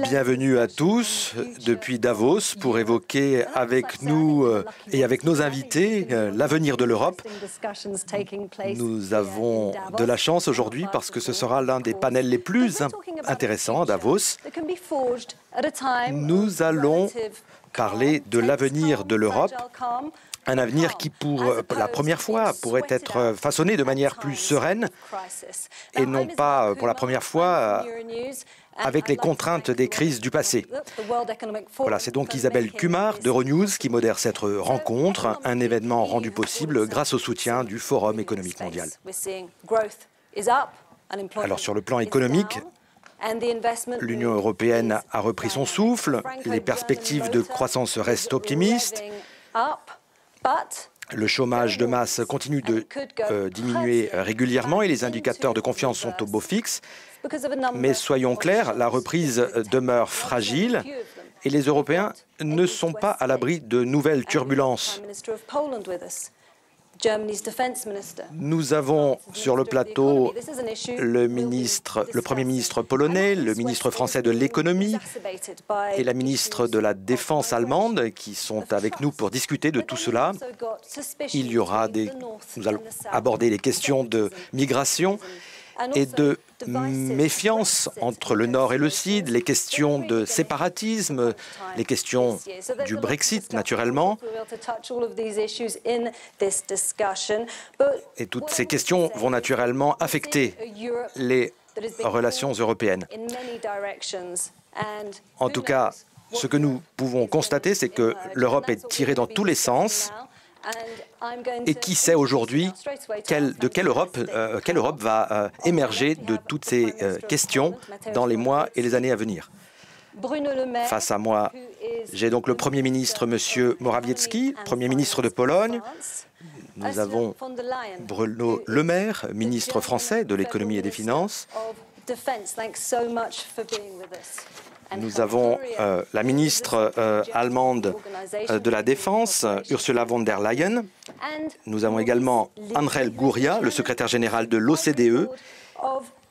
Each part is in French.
Bienvenue à tous depuis Davos pour évoquer avec nous et avec nos invités l'avenir de l'Europe. Nous avons de la chance aujourd'hui parce que ce sera l'un des panels les plus intéressants à Davos. Nous allons parler de l'avenir de l'Europe. Un avenir qui, pour la première fois, pourrait être façonné de manière plus sereine et non pas, pour la première fois, avec les contraintes des crises du passé. Voilà, c'est donc Isabelle Kumar d'Euronews qui modère cette rencontre, un événement rendu possible grâce au soutien du Forum économique mondial. Alors, sur le plan économique, l'Union européenne a repris son souffle, les perspectives de croissance restent optimistes. Le chômage de masse continue de diminuer régulièrement et les indicateurs de confiance sont au beau fixe. Mais soyons clairs, la reprise demeure fragile et les Européens ne sont pas à l'abri de nouvelles turbulences. Nous avons sur le plateau le Premier ministre polonais, le ministre français de l'économie et la ministre de la Défense allemande qui sont avec nous pour discuter de tout cela. Nous allons aborder les questions de migration et de méfiance entre le Nord et le Sud, les questions de séparatisme, les questions du Brexit, naturellement. Et toutes ces questions vont naturellement affecter les relations européennes. En tout cas, ce que nous pouvons constater, c'est que l'Europe est tirée dans tous les sens. Et qui sait aujourd'hui de quelle Europe va émerger de toutes ces questions dans les mois et les années à venir. Face à moi, j'ai donc le Premier ministre, M. Morawiecki, Premier ministre de Pologne. Nous avons Bruno Le Maire, ministre français de l'économie et des finances. Nous avons la ministre allemande de la Défense, Ursula von der Leyen. Nous avons également Angel Gurría, le secrétaire général de l'OCDE,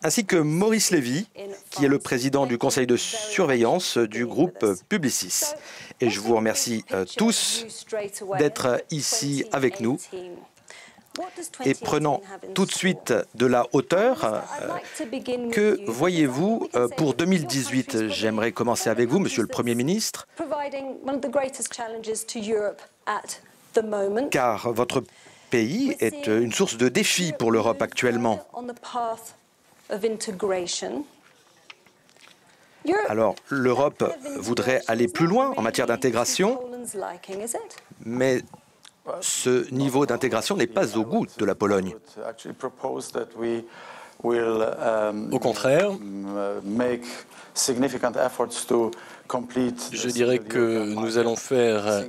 ainsi que Maurice Lévy, qui est le président du conseil de surveillance du groupe Publicis. Et je vous remercie tous d'être ici avec nous. Et prenant tout de suite de la hauteur, que voyez-vous pour 2018? J'aimerais commencer avec vous, Monsieur le Premier ministre, car votre pays est une source de défis pour l'Europe actuellement. Alors, l'Europe voudrait aller plus loin en matière d'intégration, mais ce niveau d'intégration n'est pas au goût de la Pologne. Au contraire, je dirais que nous allons faire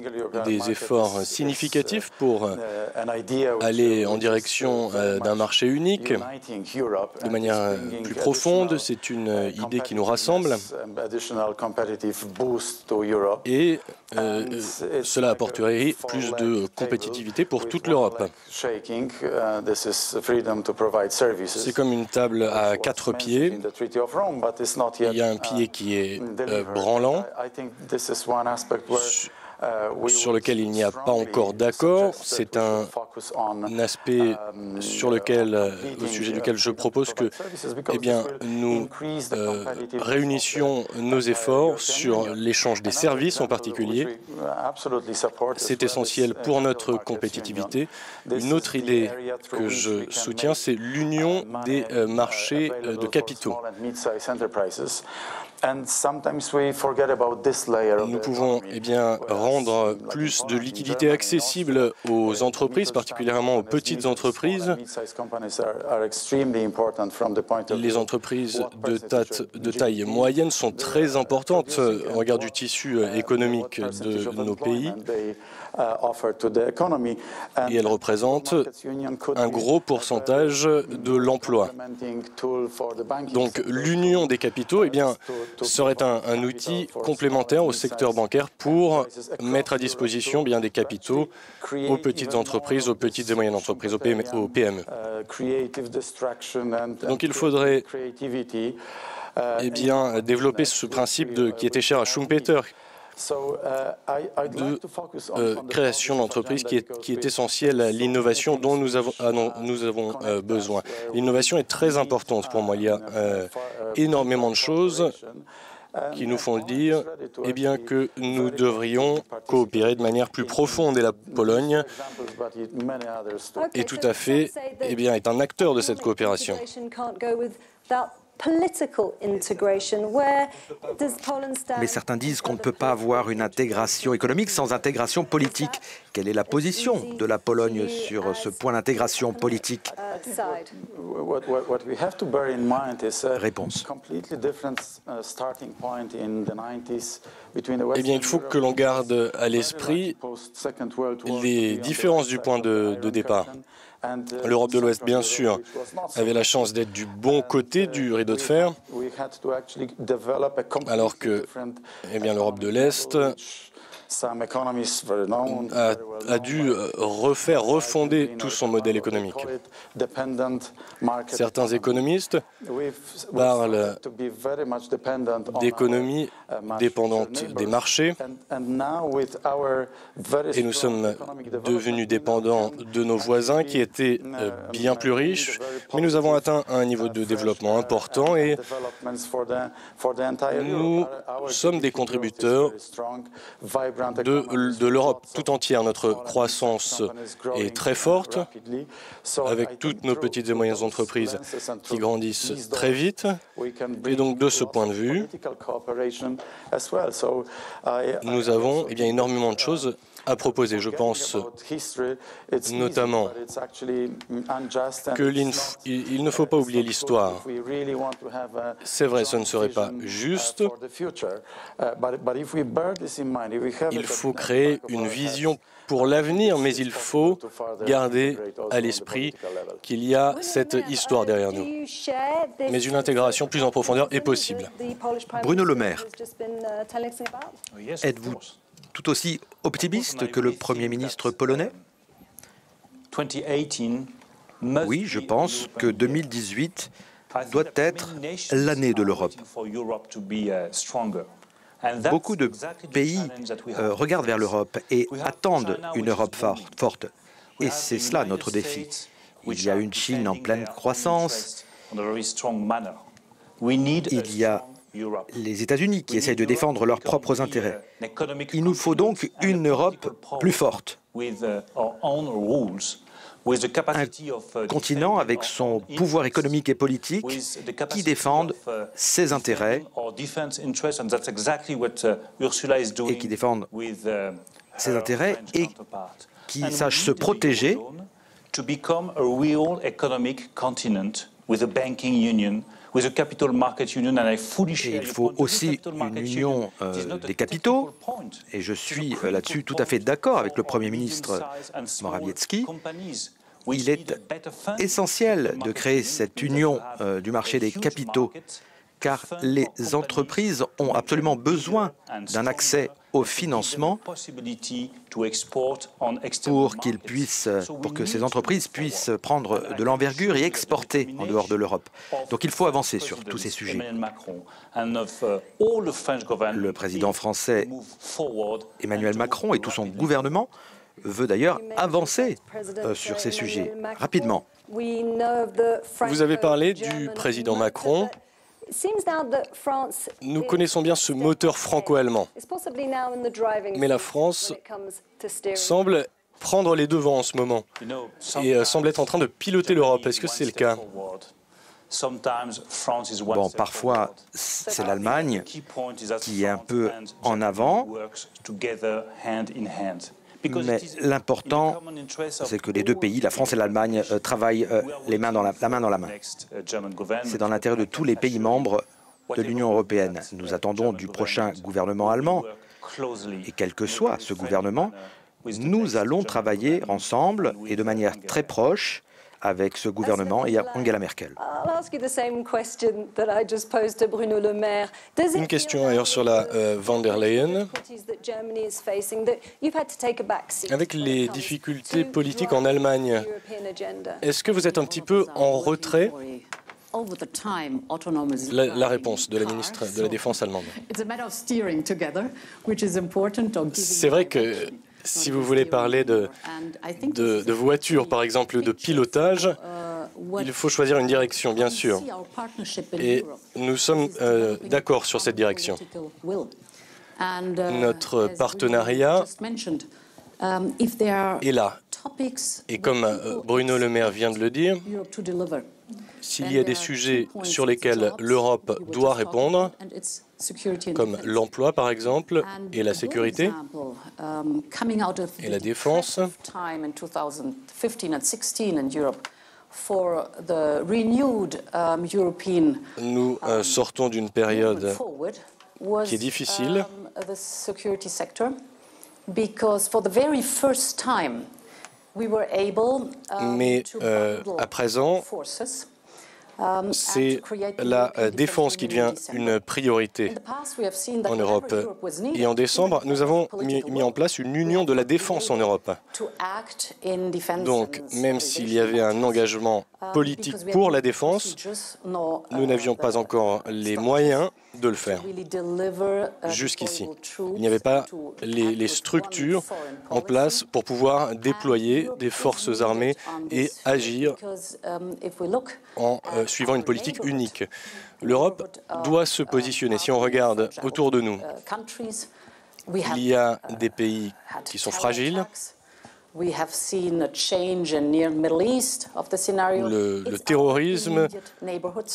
des efforts significatifs pour aller en direction d'un marché unique de manière plus profonde. C'est une idée qui nous rassemble et cela apporterait plus de compétitivité pour toute l'Europe. C'est comme une table à 4 pieds. Il y a un pied qui est branlant, sur lequel il n'y a pas encore d'accord. C'est un aspect au sujet duquel je propose que nous réunissions nos efforts sur l'échange des services en particulier. C'est essentiel pour notre compétitivité. Une autre idée que je soutiens, c'est l'union des marchés de capitaux. Nous pouvons rendre plus de liquidités accessibles aux entreprises, particulièrement aux petites entreprises. Les entreprises de taille moyenne sont très importantes au regard du tissu économique de nos pays. Et elles représentent un gros pourcentage de l'emploi. Donc l'union des capitaux serait un outil complémentaire au secteur bancaire pour mettre à disposition bien des capitaux aux petites entreprises, aux petites et moyennes entreprises, aux PME. Donc il faudrait développer ce principe qui était cher à Schumpeter, de création d'entreprises qui est essentielle à l'innovation dont nous avons besoin. L'innovation est très importante pour moi. Il y a énormément de choses qui nous font dire que nous devrions coopérer de manière plus profonde. Et la Pologne est tout à fait est un acteur de cette coopération. Mais certains disent qu'on ne peut pas avoir une intégration économique sans intégration politique. Quelle est la position de la Pologne sur ce point d'intégration politique? Réponse. Il faut que l'on garde à l'esprit les différences du point de départ. L'Europe de l'Ouest, bien sûr, avait la chance d'être du bon côté du rideau de fer, alors que l'Europe de l'Est a dû refonder tout son modèle économique. Certains économistes parlent d'économie dépendante des marchés et nous sommes devenus dépendants de nos voisins qui étaient bien plus riches, mais nous avons atteint un niveau de développement important et nous sommes des contributeurs de l'Europe tout entière. Notre croissance est très forte, avec toutes nos petites et moyennes entreprises qui grandissent très vite. Et donc, de ce point de vue, nous avons énormément de choses à proposer. Je pense notamment qu'il ne faut pas oublier l'histoire. C'est vrai, ce ne serait pas juste. Il faut créer une vision pour l'avenir, mais il faut garder à l'esprit qu'il y a cette histoire derrière nous. Mais une intégration plus en profondeur est possible. Bruno Le Maire, êtes-vous tout aussi optimiste que le Premier ministre polonais? Oui, je pense que 2018 doit être l'année de l'Europe. Beaucoup de pays regardent vers l'Europe et attendent une Europe forte. Et c'est cela notre défi. Il y a une Chine en pleine croissance. Il y a les États-Unis qui essayent de défendre leurs propres intérêts. Il nous faut donc une Europe plus forte. Un continent avec son pouvoir économique et politique qui défende ses intérêts et qui défende ses intérêts et qui sache se protéger Et il faut aussi une union des capitaux, et je suis là-dessus tout à fait d'accord avec le Premier ministre Morawiecki. Il est essentiel de créer cette union du marché des capitaux, car les entreprises ont absolument besoin d'un accès au financement pour que ces entreprises puissent prendre de l'envergure et exporter en dehors de l'Europe. Donc il faut avancer sur tous ces sujets. Le président français Emmanuel Macron et tout son gouvernement veut d'ailleurs avancer sur ces sujets rapidement. Vous avez parlé du président Macron. Nous connaissons bien ce moteur franco-allemand, mais la France semble prendre les devants en ce moment et semble être en train de piloter l'Europe. Est-ce que c'est le cas? Bon, parfois, c'est l'Allemagne qui est un peu en avant, mais l'important, c'est que les deux pays, la France et l'Allemagne, travaillent la main dans la main. C'est dans l'intérêt de tous les pays membres de l'Union européenne. Nous attendons du prochain gouvernement allemand, et quel que soit ce gouvernement, nous allons travailler ensemble et de manière très proche avec ce gouvernement et Angela Merkel. Une question ailleurs sur la von der Leyen. Avec les difficultés politiques en Allemagne, est-ce que vous êtes un petit peu en retrait? La réponse de la ministre de la Défense allemande. C'est vrai que si vous voulez parler de voitures, par exemple, de pilotage, il faut choisir une direction, bien sûr. Et nous sommes d'accord sur cette direction. Notre partenariat est là. Et comme Bruno Le Maire vient de le dire, s'il y a des sujets sur lesquels l'Europe doit répondre, comme l'emploi par exemple, et la sécurité, et la défense, nous sortons d'une période qui est difficile, mais à présent, c'est la défense qui devient une priorité en Europe. Et en décembre, nous avons mis en place une union de la défense en Europe. Donc, même s'il y avait un engagement politique pour la défense, nous n'avions pas encore les moyens de le faire jusqu'ici. Il n'y avait pas les structures en place pour pouvoir déployer des forces armées et agir en suivant une politique unique. L'Europe doit se positionner. Si on regarde autour de nous, il y a des pays qui sont fragiles. Le terrorisme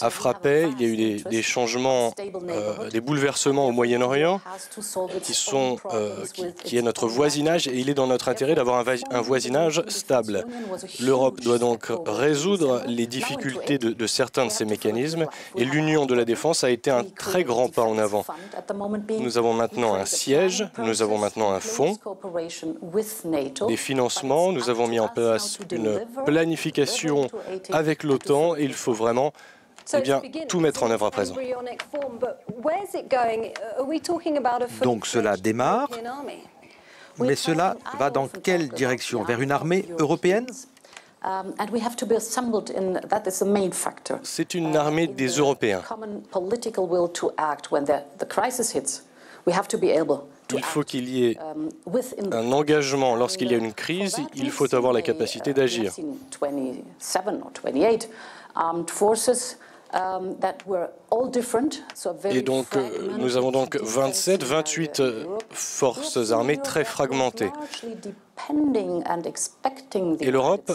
a frappé, il y a eu des changements, des bouleversements au Moyen-Orient qui est notre voisinage et il est dans notre intérêt d'avoir un voisinage stable. L'Europe doit donc résoudre les difficultés de certains de ces mécanismes et l'Union de la défense a été un très grand pas en avant. Nous avons maintenant un siège, nous avons maintenant un fonds, des financements, nous avons mis en place une planification avec l'OTAN et il faut vraiment tout mettre en œuvre à présent. Donc cela démarre, mais cela va dans quelle direction? Vers une armée européenne? C'est une armée des Européens. Il faut qu'il y ait un engagement lorsqu'il y a une crise, il faut avoir la capacité d'agir. Et donc, nous avons donc 27, 28 forces armées très fragmentées. Et l'Europe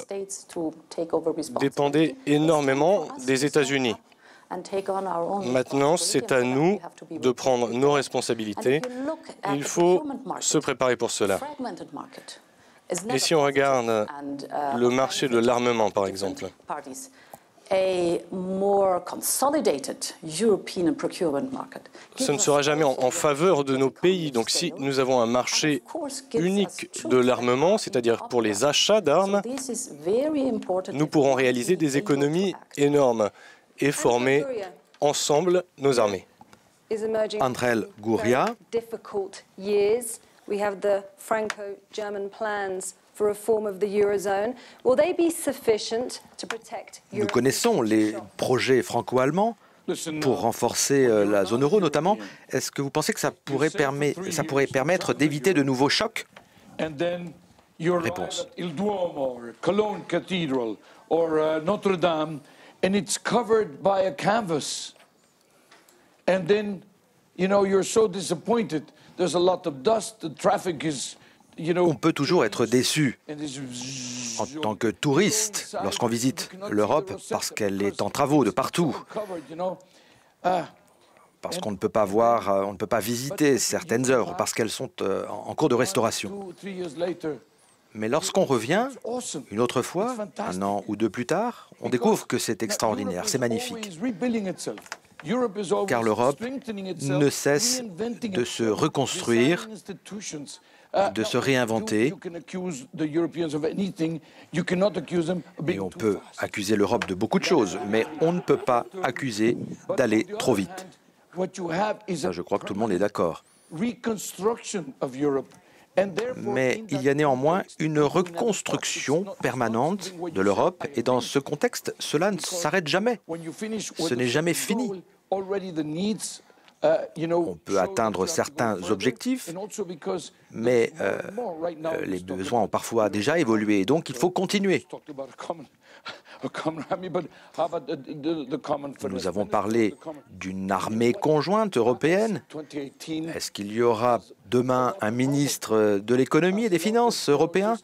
dépendait énormément des États-Unis. Maintenant, c'est à nous de prendre nos responsabilités. Il faut se préparer pour cela. Et si on regarde le marché de l'armement, par exemple, ce ne sera jamais en faveur de nos pays. Donc si nous avons un marché unique de l'armement, c'est-à-dire pour les achats d'armes, nous pourrons réaliser des économies énormes et former ensemble nos armées. Andrel Gurria. Nous connaissons les projets franco-allemands pour renforcer la zone euro notamment. Est-ce que vous pensez que ça pourrait permettre d'éviter de nouveaux chocs? Réponse. And it's covered by a canvas. And then, you know, you're so disappointed. There's a lot of dust, the traffic is, you know... On peut toujours être déçu en tant que touriste lorsqu'on visite l'Europe parce qu'elle est en travaux de partout. Parce qu'on ne peut pas voir, on ne peut pas visiter certaines œuvres parce qu'elles sont en cours de restauration. Mais lorsqu'on revient, une autre fois, un an ou deux plus tard, on découvre que c'est extraordinaire, c'est magnifique. Car l'Europe ne cesse de se reconstruire de se réinventer. Et on peut accuser l'Europe de beaucoup de choses, mais on ne peut pas accuser d'aller trop vite. Ça, je crois que tout le monde est d'accord. Mais il y a néanmoins une reconstruction permanente de l'Europe et dans ce contexte, cela ne s'arrête jamais. Ce n'est jamais fini. On peut atteindre certains objectifs, mais les besoins ont parfois déjà évolué, donc il faut continuer. Nous avons parlé d'une armée conjointe européenne. Est-ce qu'il y aura demain un ministre de l'économie et des finances européen?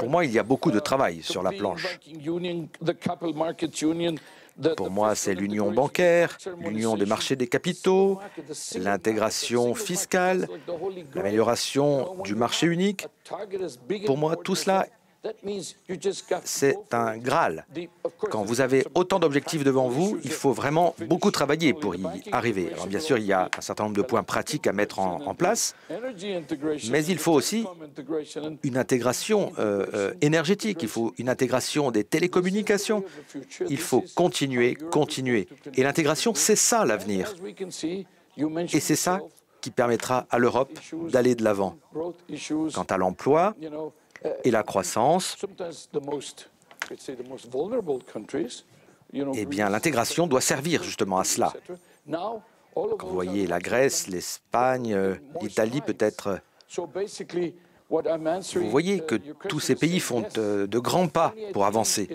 Pour moi, il y a beaucoup de travail sur la planche. Pour moi, c'est l'union bancaire, l'union des marchés des capitaux, l'intégration fiscale, l'amélioration du marché unique. Pour moi, tout cela, c'est un Graal. Quand vous avez autant d'objectifs devant vous, il faut vraiment beaucoup travailler pour y arriver. Alors bien sûr, il y a un certain nombre de points pratiques à mettre en place, mais il faut aussi une intégration énergétique, il faut une intégration des télécommunications. Il faut continuer. Et l'intégration, c'est ça l'avenir. Et c'est ça qui permettra à l'Europe d'aller de l'avant. Quant à l'emploi et la croissance, eh bien, l'intégration doit servir justement à cela. Quand vous voyez la Grèce, l'Espagne, l'Italie peut-être, vous voyez que tous ces pays font de grands pas pour avancer.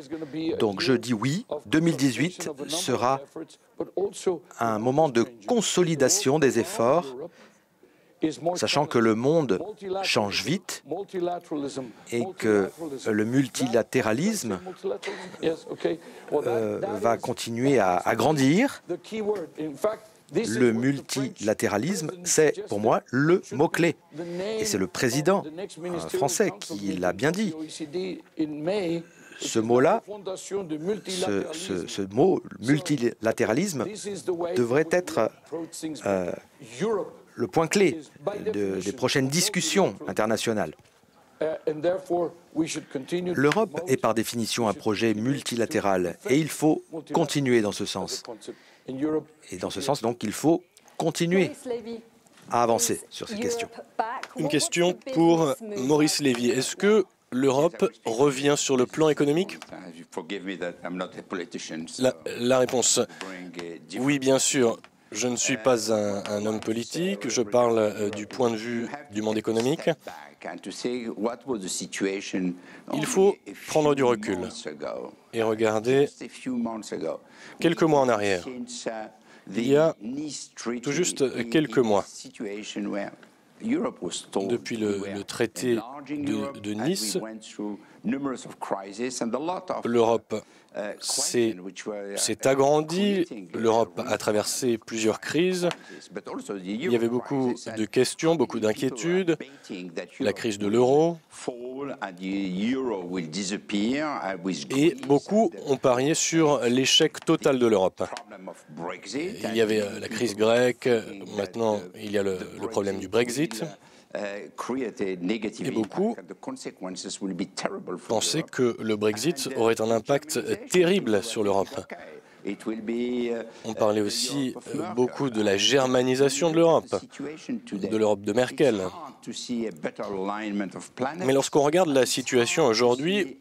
Donc je dis oui, 2018 sera un moment de consolidation des efforts, sachant que le monde change vite et que le multilatéralisme va continuer à grandir. Le multilatéralisme, c'est pour moi le mot-clé. Et c'est le président français qui l'a bien dit. Ce mot-là, ce mot multilatéralisme devrait être le point clé des prochaines discussions internationales. L'Europe est par définition un projet multilatéral et il faut continuer dans ce sens. Et dans ce sens, donc, il faut continuer à avancer sur ces questions. Une question pour Maurice Lévy. Est-ce que l'Europe revient sur le plan économique? La réponse, oui, bien sûr. Je ne suis pas un homme politique, je parle du point de vue du monde économique. Il faut prendre du recul et regarder quelques mois en arrière. Il y a tout juste quelques mois, depuis le traité de Nice, l'Europe s'est agrandie, l'Europe a traversé plusieurs crises. Il y avait beaucoup de questions, beaucoup d'inquiétudes, la crise de l'euro, et beaucoup ont parié sur l'échec total de l'Europe. Il y avait la crise grecque, maintenant il y a le problème du Brexit. Et beaucoup pensaient que le Brexit aurait un impact terrible sur l'Europe. On parlait aussi beaucoup de la germanisation de l'Europe de Merkel. Mais lorsqu'on regarde la situation aujourd'hui,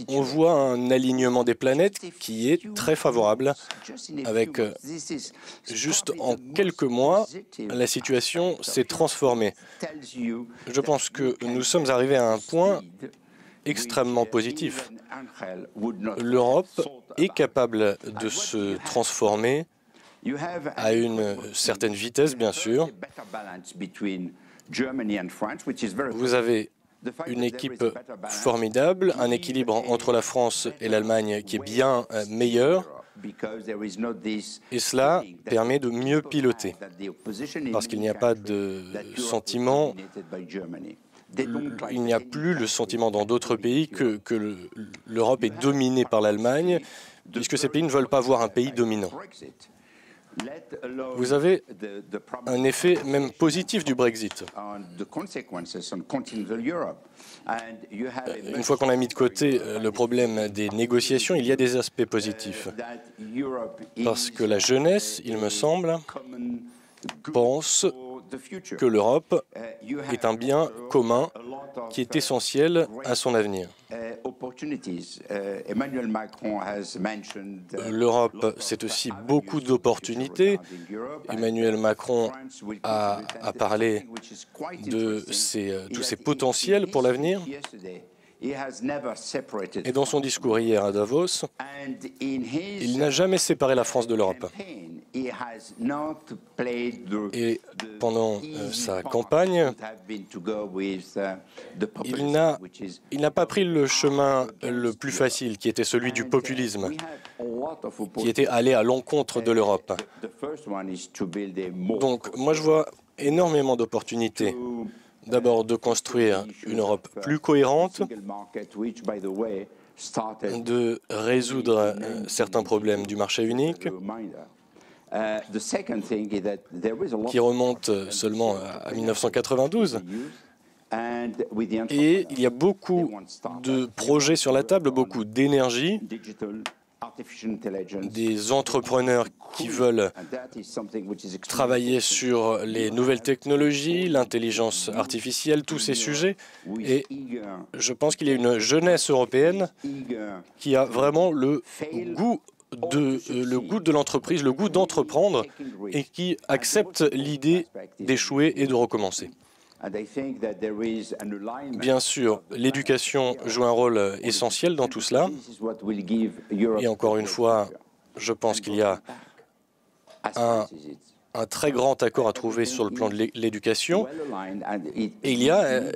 on voit un alignement des planètes qui est très favorable. Avec juste en quelques mois, la situation s'est transformée. Je pense que nous sommes arrivés à un point extrêmement positif. L'Europe est capable de se transformer à une certaine vitesse, bien sûr. Vous avez une équipe formidable, un équilibre entre la France et l'Allemagne qui est bien meilleur. Et cela permet de mieux piloter, parce qu'il n'y a pas de sentiment. Il n'y a plus le sentiment dans d'autres pays que l'Europe est dominée par l'Allemagne, puisque ces pays ne veulent pas voir un pays dominant. Vous avez un effet même positif du Brexit. Une fois qu'on a mis de côté le problème des négociations, il y a des aspects positifs. Parce que la jeunesse, il me semble, pense que l'Europe est un bien commun qui est essentiel à son avenir. L'Europe, c'est aussi beaucoup d'opportunités. Emmanuel Macron a parlé de tous ces potentiels pour l'avenir. Et dans son discours hier à Davos, il n'a jamais séparé la France de l'Europe. Et pendant sa campagne, il n'a pas pris le chemin le plus facile, qui était celui du populisme, qui était aller à l'encontre de l'Europe. Donc, moi, je vois énormément d'opportunités. D'abord, de construire une Europe plus cohérente, de résoudre certains problèmes du marché unique, qui remonte seulement à 1992. Et il y a beaucoup de projets sur la table, beaucoup d'énergie, des entrepreneurs qui veulent travailler sur les nouvelles technologies, l'intelligence artificielle, tous ces sujets. Et je pense qu'il y a une jeunesse européenne qui a vraiment le goût de l'entreprise, le goût d'entreprendre et qui accepte l'idée d'échouer et de recommencer. Bien sûr, l'éducation joue un rôle essentiel dans tout cela. Et encore une fois, je pense qu'il y a un très grand accord à trouver sur le plan de l'éducation. Et il y a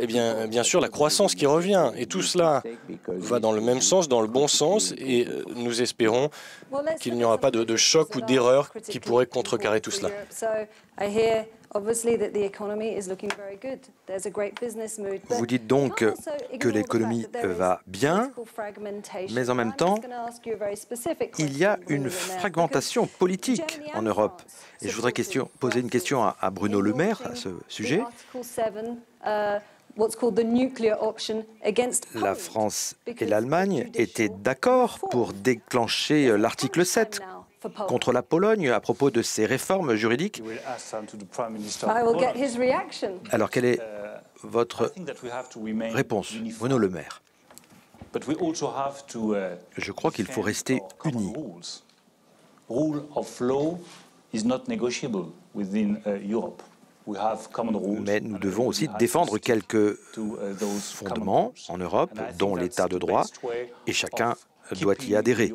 bien sûr la croissance qui revient. Et tout cela va dans le même sens, dans le bon sens. Et nous espérons qu'il n'y aura pas de choc ou d'erreur qui pourrait contrecarrer tout cela. Vous dites donc que l'économie va bien, mais en même temps, il y a une fragmentation politique en Europe. Et je voudrais poser une question à Bruno Le Maire à ce sujet. La France et l'Allemagne étaient d'accord pour déclencher l'article 7 contre la Pologne à propos de ces réformes juridiques. Alors, quelle est votre réponse, Bruno Le Maire? Je crois qu'il faut rester unis. Mais nous devons aussi défendre quelques fondements en Europe, dont l'état de droit, et chacun doit y adhérer.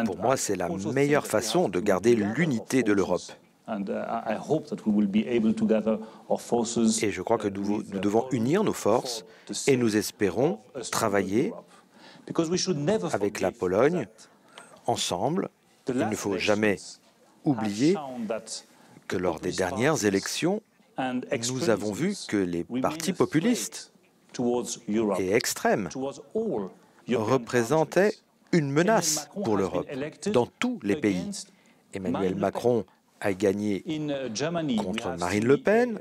Pour moi, c'est la meilleure façon de garder l'unité de l'Europe. Et je crois que nous devons unir nos forces et nous espérons travailler avec la Pologne ensemble. Il ne faut jamais oublier que lors des dernières élections, nous avons vu que les partis populistes et extrêmes représentaient une menace pour l'Europe dans tous les pays. Emmanuel Macron a gagné contre Marine Le Pen.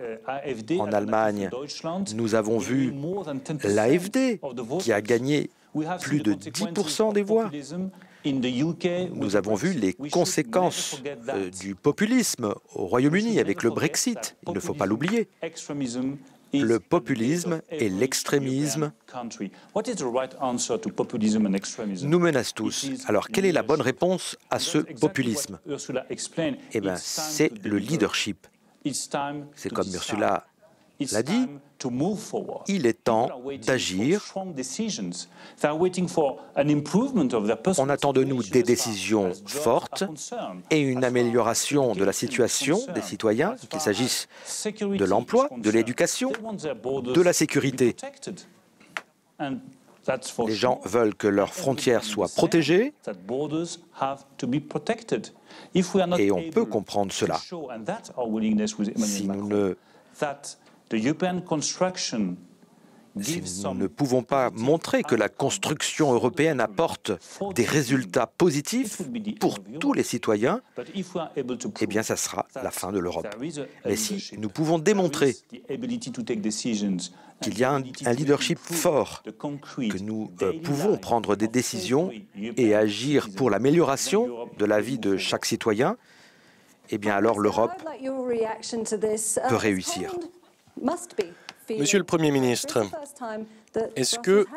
En Allemagne, nous avons vu l'AfD qui a gagné plus de 10% des voix. Nous avons vu les conséquences du populisme au Royaume-Uni avec le Brexit. Il ne faut pas l'oublier. Le populisme et l'extrémisme nous menacent tous. Alors, quelle est la bonne réponse à ce populisme? Eh bien, c'est le leadership. C'est comme Ursula l'a dit, il est temps d'agir. On attend de nous des décisions fortes et une amélioration de la situation des citoyens, qu'il s'agisse de l'emploi, de l'éducation, de la sécurité. Les gens veulent que leurs frontières soient protégées et on peut comprendre cela. Si nous ne si nous ne pouvons pas montrer que la construction européenne apporte des résultats positifs pour tous les citoyens, eh bien, ça sera la fin de l'Europe. Mais si nous pouvons démontrer qu'il y a un leadership fort, que nous pouvons prendre des décisions et agir pour l'amélioration de la vie de chaque citoyen, eh bien alors l'Europe peut réussir. Monsieur le Premier ministre, est-ce que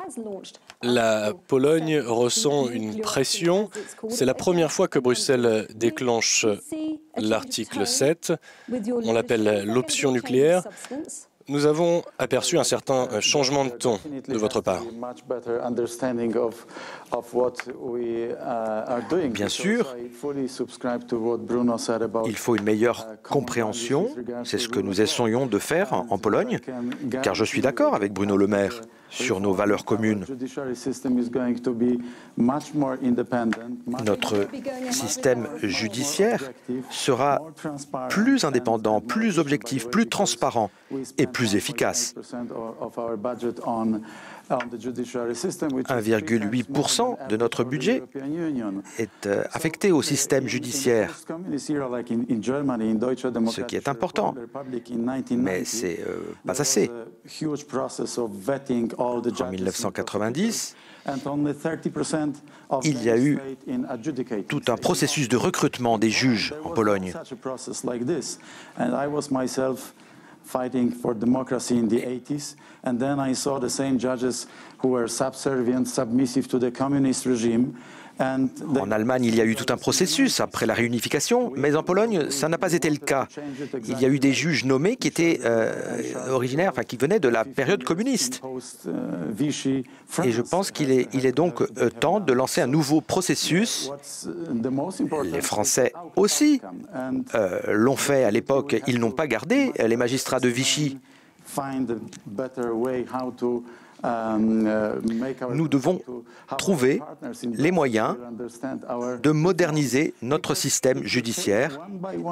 la Pologne ressent une pression? C'est la première fois que Bruxelles déclenche l'article 7, on l'appelle l'option nucléaire. Nous avons aperçu un certain changement de ton de votre part. Bien sûr, il faut une meilleure compréhension, c'est ce que nous essayons de faire en Pologne, car je suis d'accord avec Bruno Le Maire sur nos valeurs communes. Notre système judiciaire sera plus indépendant, plus objectif, plus transparent et plus efficace. 1,8% de notre budget est affecté au système judiciaire, ce qui est important, mais ce n'est pas assez. En 1990, il y a eu tout un processus de recrutement des juges en Pologne. Fighting for democracy in the 80s, and then I saw the same judges who were subservient, submissive to the communist regime. En Allemagne, il y a eu tout un processus après la réunification, mais en Pologne, ça n'a pas été le cas. Il y a eu des juges nommés qui étaient originaires, qui venaient de la période communiste. Et je pense qu'il est donc temps de lancer un nouveau processus. Les Français aussi l'ont fait à l'époque. Ils n'ont pas gardé les magistrats de Vichy. Nous devons trouver les moyens de moderniser notre système judiciaire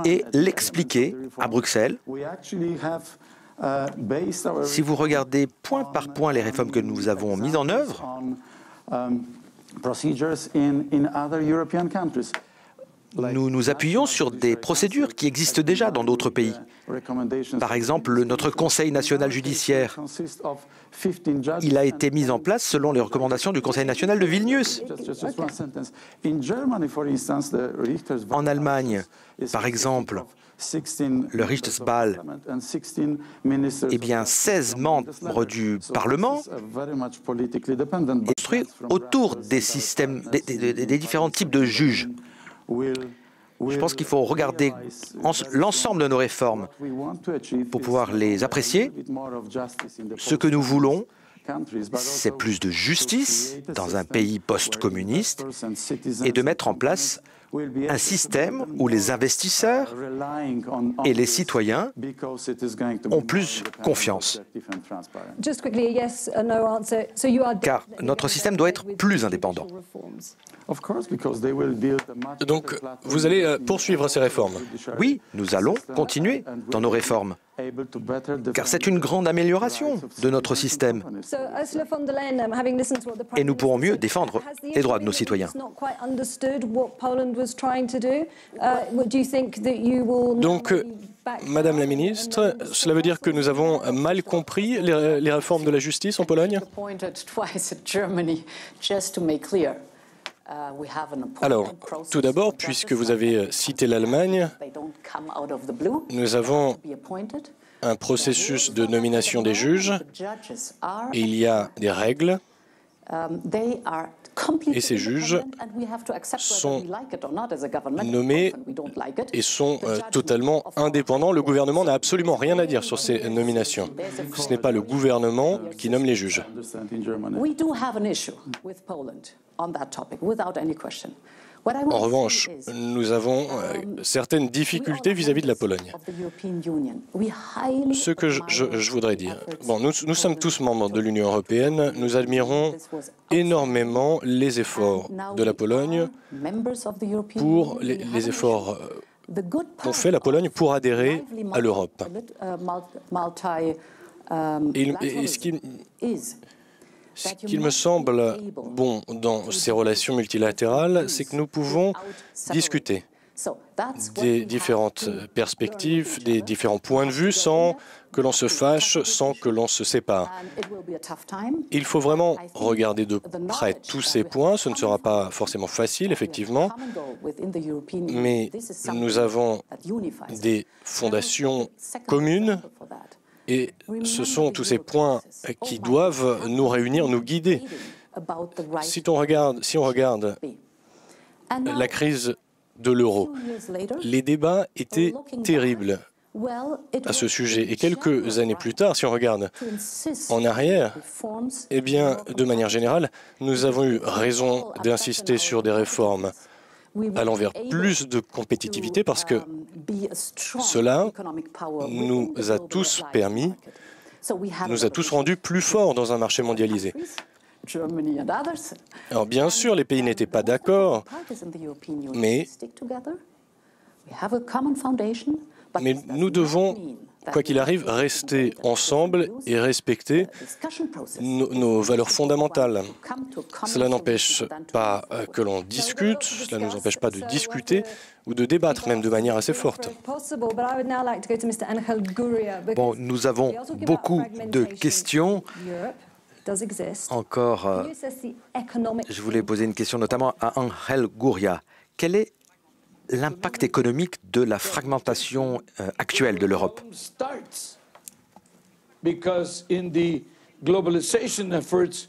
et l'expliquer à Bruxelles. Si vous regardez point par point les réformes que nous avons mises en œuvre, nous nous appuyons sur des procédures qui existent déjà dans d'autres pays. Par exemple, notre Conseil national judiciaire, il a été mis en place selon les recommandations du Conseil national de Vilnius. En Allemagne, par exemple, le Richtersball, eh bien 16 membres du Parlement construits autour des systèmes, des différents types de juges. Je pense qu'il faut regarder l'ensemble de nos réformes pour pouvoir les apprécier. Ce que nous voulons, c'est plus de justice dans un pays post-communiste et de mettre en place un système où les investisseurs et les citoyens ont plus confiance. Car notre système doit être plus indépendant. Donc, vous allez poursuivre ces réformes? Oui, nous allons continuer dans nos réformes, car c'est une grande amélioration de notre système. Et nous pourrons mieux défendre les droits de nos citoyens. Donc, Madame la ministre, cela veut dire que nous avons mal compris les réformes de la justice en Pologne? Alors, tout d'abord, puisque vous avez cité l'Allemagne, nous avons un processus de nomination des juges et il y a des règles et ces juges sont nommés et sont totalement indépendants. Le gouvernement n'a absolument rien à dire sur ces nominations. Ce n'est pas le gouvernement qui nomme les juges. En revanche, nous avons certaines difficultés vis-à-vis de la Pologne. Ce que je voudrais dire, nous sommes tous membres de l'Union européenne, nous admirons énormément les efforts de la Pologne pour les efforts qu'ont fait la Pologne pour adhérer à l'Europe. Et ce qu'il me semble bon dans ces relations multilatérales, c'est que nous pouvons discuter des différentes perspectives, des différents points de vue sans que l'on se fâche, sans que l'on se sépare. Il faut vraiment regarder de près tous ces points. Ce ne sera pas forcément facile, effectivement, mais nous avons des fondations communes et ce sont tous ces points qui doivent nous réunir, nous guider. Si on regarde la crise de l'euro, les débats étaient terribles à ce sujet. Et quelques années plus tard, si on regarde en arrière, eh bien, de manière générale, nous avons eu raison d'insister sur des réformes allant vers plus de compétitivité parce que cela nous a tous permis, nous a tous rendus plus forts dans un marché mondialisé. Alors bien sûr, les pays n'étaient pas d'accord, mais nous devons, quoi qu'il arrive, rester ensemble et respecter nos valeurs fondamentales. Cela n'empêche pas que l'on discute, cela ne nous empêche pas de discuter ou de débattre, même de manière assez forte. Bon, nous avons beaucoup de questions. Encore, je voulais poser une question notamment à Ángel Gurría. Quel est l'impact économique de la fragmentation actuelle de l'Europe?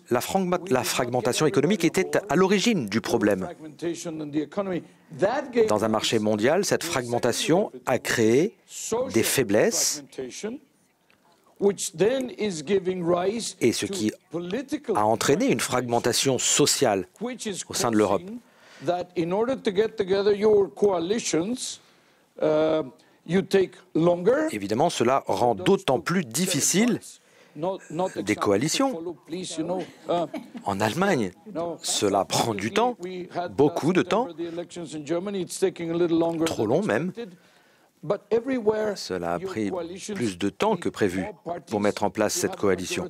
La fragmentation économique était à l'origine du problème. Dans un marché mondial, cette fragmentation a créé des faiblesses et ce qui a entraîné une fragmentation sociale au sein de l'Europe. Évidemment, cela rend d'autant plus difficile des coalitions. En Allemagne, cela prend du temps, beaucoup de temps, trop long même. Cela a pris plus de temps que prévu pour mettre en place cette coalition.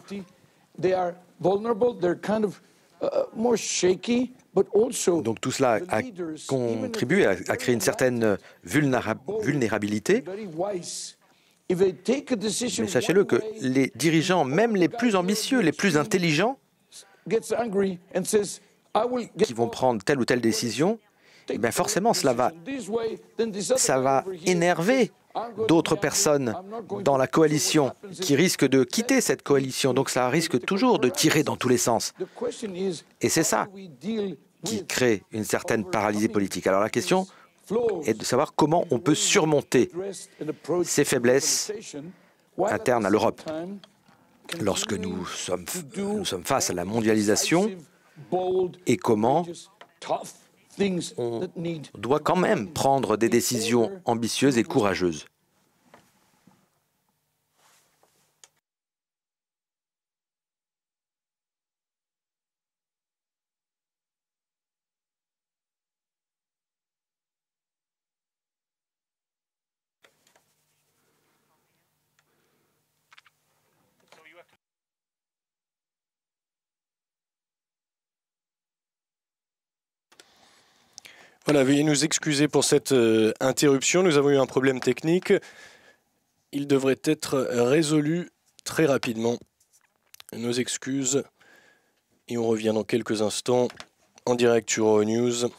Donc tout cela a contribué à créer une certaine vulnérabilité. Mais sachez-le que les dirigeants, même les plus ambitieux, les plus intelligents, qui vont prendre telle ou telle décision, eh bien forcément, ça va énerver d'autres personnes dans la coalition qui risquent de quitter cette coalition. Donc ça risque toujours de tirer dans tous les sens. Et c'est ça qui crée une certaine paralysie politique. Alors la question est de savoir comment on peut surmonter ces faiblesses internes à l'Europe. Lorsque nous sommes face à la mondialisation et comment on doit quand même prendre des décisions ambitieuses et courageuses. Voilà, veuillez nous excuser pour cette interruption. Nous avons eu un problème technique. Il devrait être résolu très rapidement. Nos excuses. Et on revient dans quelques instants en direct sur Euronews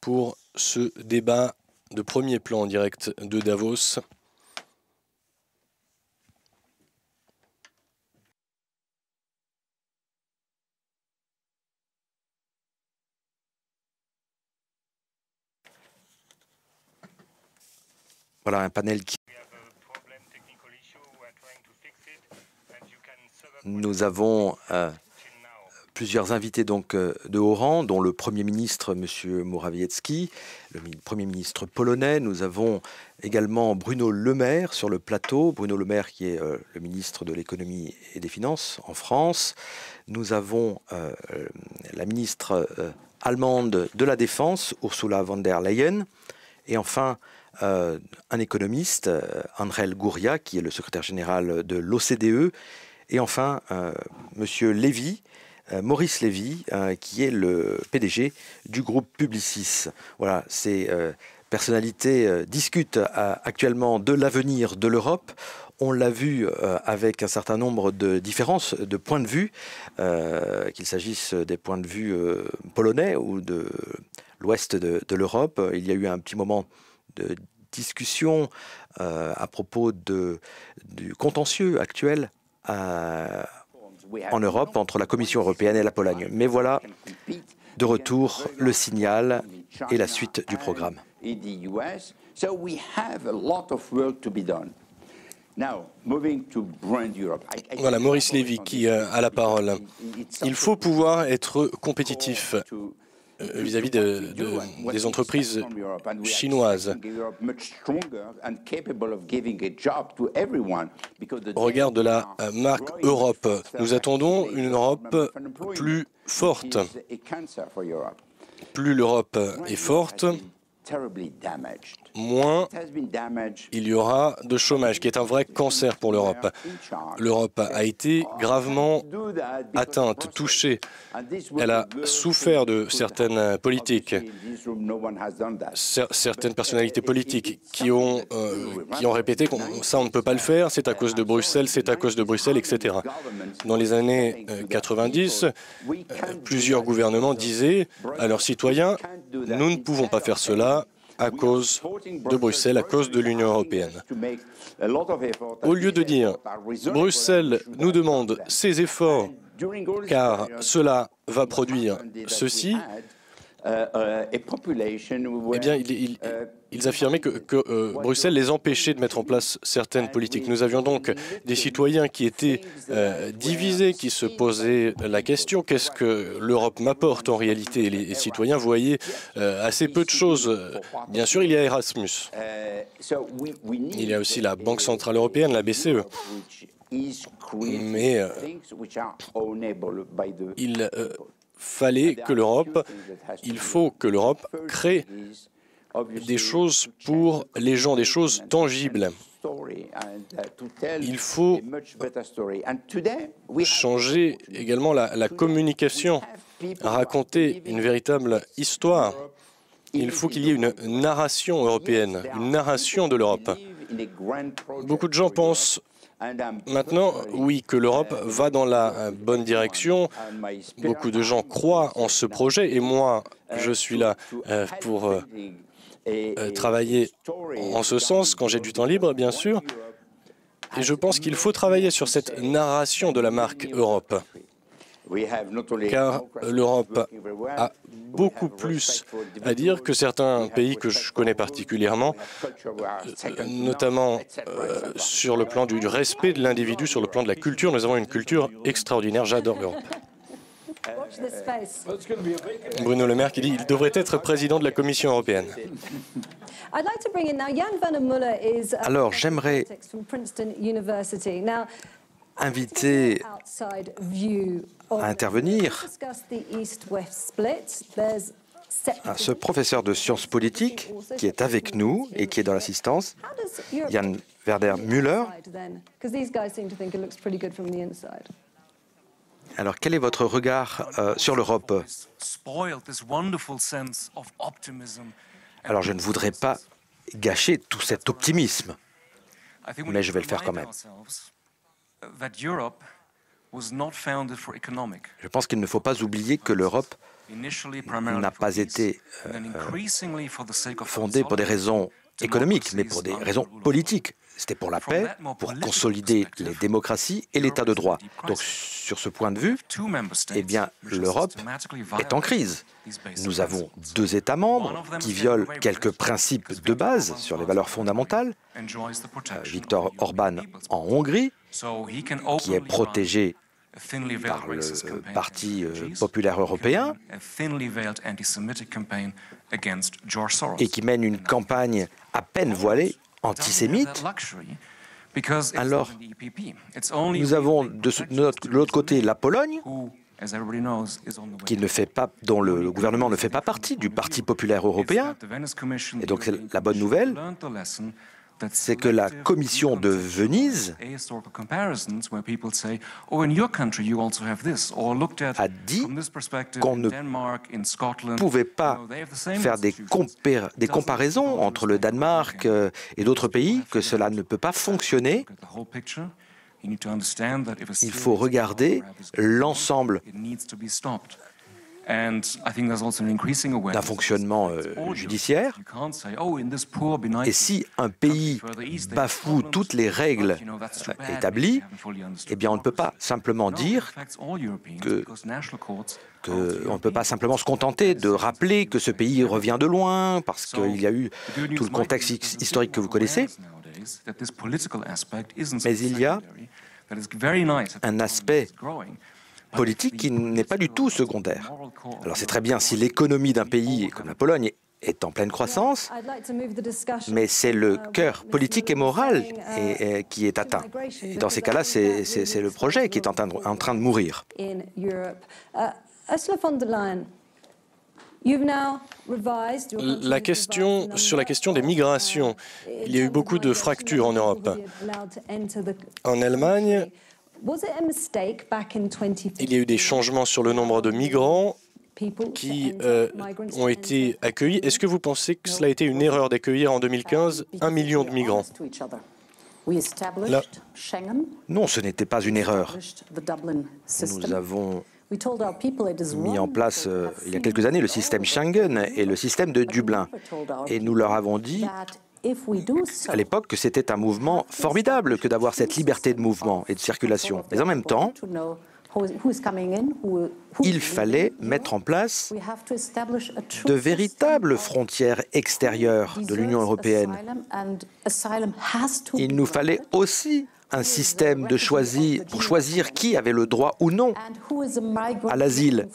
pour ce débat de premier plan en direct de Davos. Voilà un panel qui... Nous avons plusieurs invités donc, de haut rang, dont le Premier ministre, M. Morawiecki, le Premier ministre polonais. Nous avons également Bruno Le Maire sur le plateau. Bruno Le Maire qui est le ministre de l'économie et des finances en France. Nous avons la ministre allemande de la Défense, Ursula von der Leyen. Et enfin, un économiste, Ángel Gurría, qui est le secrétaire général de l'OCDE. Et enfin, Monsieur Lévy, Maurice Lévy, qui est le PDG du groupe Publicis. Voilà, ces personnalités discutent actuellement de l'avenir de l'Europe. On l'a vu avec un certain nombre de différences de points de vue, qu'il s'agisse des points de vue polonais ou de l'ouest de l'Europe. Il y a eu un petit moment de discussion à propos du contentieux actuel en Europe entre la Commission européenne et la Pologne. Mais voilà, de retour, le signal et la suite du programme. Voilà, Maurice Lévy qui a la parole. Il faut pouvoir être compétitif vis-à-vis des entreprises chinoises. Au regard de la marque Europe, nous attendons une Europe plus forte. Plus l'Europe est forte, moins il y aura de chômage, qui est un vrai cancer pour l'Europe. L'Europe a été gravement atteinte, touchée. Elle a souffert de certaines politiques, certaines personnalités politiques qui ont répété que ça, on ne peut pas le faire, c'est à cause de Bruxelles, c'est à cause de Bruxelles, etc. Dans les années 90, plusieurs gouvernements disaient à leurs citoyens « Nous ne pouvons pas faire cela à cause de Bruxelles, à cause de l'Union européenne. » Au lieu de dire « Bruxelles nous demande ces efforts car cela va produire ceci », eh bien, ils affirmaient que Bruxelles les empêchait de mettre en place certaines politiques. Nous avions donc des citoyens qui étaient divisés, qui se posaient la question « Qu'est-ce que l'Europe m'apporte en réalité ?» Et les citoyens voyaient assez peu de choses. Bien sûr, il y a Erasmus. Il y a aussi la Banque Centrale Européenne, la BCE. Mais il faut que l'Europe crée des choses pour les gens, des choses tangibles. Il faut changer également la communication, raconter une véritable histoire. Il faut qu'il y ait une narration européenne, une narration de l'Europe. Beaucoup de gens pensent maintenant, oui, que l'Europe va dans la bonne direction. Beaucoup de gens croient en ce projet et moi, je suis là pour travailler en ce sens quand j'ai du temps libre, bien sûr. Et je pense qu'il faut travailler sur cette narration de la marque Europe. Car l'Europe a beaucoup plus à dire que certains pays que je connais particulièrement, notamment sur le plan du respect de l'individu, sur le plan de la culture. Nous avons une culture extraordinaire. J'adore l'Europe. Bruno Le Maire qui dit qu'il devrait être président de la Commission européenne. Alors, j'aimerais inviter à intervenir ce professeur de sciences politiques qui est avec nous et qui est dans l'assistance, Jan Werder Müller. Alors, quel est votre regard sur l'Europe? Alors, je ne voudrais pas gâcher tout cet optimisme, mais je vais le faire quand même. Je pense qu'il ne faut pas oublier que l'Europe n'a pas été fondée pour des raisons économiques, mais pour des raisons politiques. C'était pour la paix, pour consolider les démocraties et l'état de droit. Donc, sur ce point de vue, eh bien, l'Europe est en crise. Nous avons 2 États membres qui violent quelques principes de base sur les valeurs fondamentales. Viktor Orban en Hongrie, qui est protégé par le Parti populaire européen et qui mène une campagne à peine voilée antisémite. Alors, nous avons de l'autre côté la Pologne, dont le gouvernement ne fait pas partie du Parti populaire européen. Et donc la bonne nouvelle, c'est que la Commission de Venise a dit qu'on ne pouvait pas faire des comparaisons entre le Danemark et d'autres pays, que cela ne peut pas fonctionner. Il faut regarder l'ensemble d'un fonctionnement judiciaire. Et si un pays bafoue toutes les règles établies, eh bien on ne peut pas simplement dire on ne peut pas simplement se contenter de rappeler que ce pays revient de loin, parce qu'il y a eu tout le contexte historique que vous connaissez. Mais il y a un aspect politique qui n'est pas du tout secondaire. Alors c'est très bien si l'économie d'un pays comme la Pologne est en pleine croissance, mais c'est le cœur politique et moral qui est atteint. Et dans ces cas-là, c'est le projet qui est en train de mourir. Sur la question des migrations, il y a eu beaucoup de fractures en Europe. En Allemagne, il y a eu des changements sur le nombre de migrants qui ont été accueillis. Est-ce que vous pensez que cela a été une erreur d'accueillir en 2015 1 million de migrants? Non, ce n'était pas une erreur. Nous avons mis en place il y a quelques années le système Schengen et le système de Dublin. Et nous leur avons dit à l'époque que c'était un mouvement formidable que d'avoir cette liberté de mouvement et de circulation. Mais en même temps, il fallait mettre en place de véritables frontières extérieures de l'Union européenne. Il nous fallait aussi un système pour choisir qui avait le droit ou non à l'asile.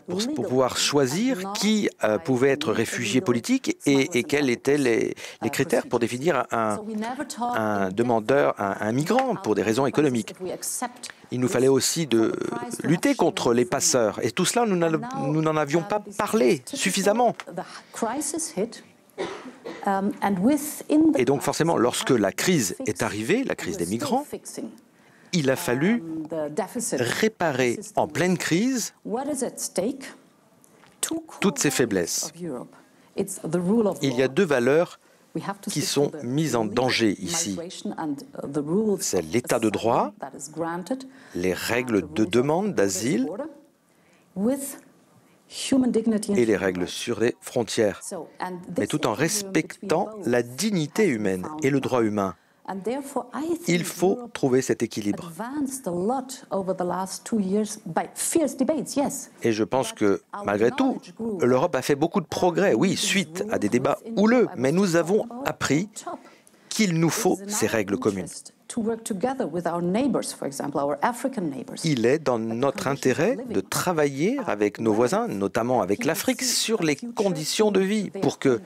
Pour pouvoir choisir qui pouvait être réfugié politique et quels étaient les critères pour définir un demandeur, un migrant pour des raisons économiques. Il nous fallait aussi lutter contre les passeurs. Et tout cela, nous n'en avions pas parlé suffisamment. Et donc forcément, lorsque la crise est arrivée, la crise des migrants, il a fallu réparer en pleine crise toutes ces faiblesses. Il y a deux valeurs qui sont mises en danger ici. C'est l'état de droit, les règles de demande d'asile et les règles sur les frontières, mais tout en respectant la dignité humaine et le droit humain. Il faut trouver cet équilibre. Et je pense que, malgré tout, l'Europe a fait beaucoup de progrès, oui, suite à des débats houleux, mais nous avons appris qu'il nous faut ces règles communes. Il est dans notre intérêt de travailler avec nos voisins, notamment avec l'Afrique, sur les conditions de vie pour que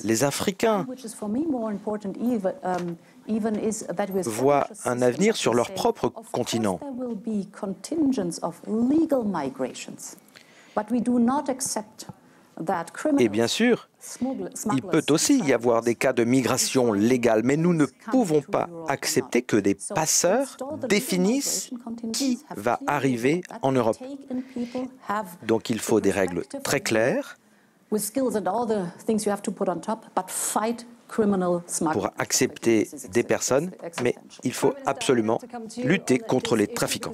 les Africains voient un avenir sur leur propre continent. Et bien sûr, il peut aussi y avoir des cas de migration légale, mais nous ne pouvons pas accepter que des passeurs définissent qui va arriver en Europe. Donc il faut des règles très claires pour accepter des personnes, mais il faut absolument lutter contre les trafiquants.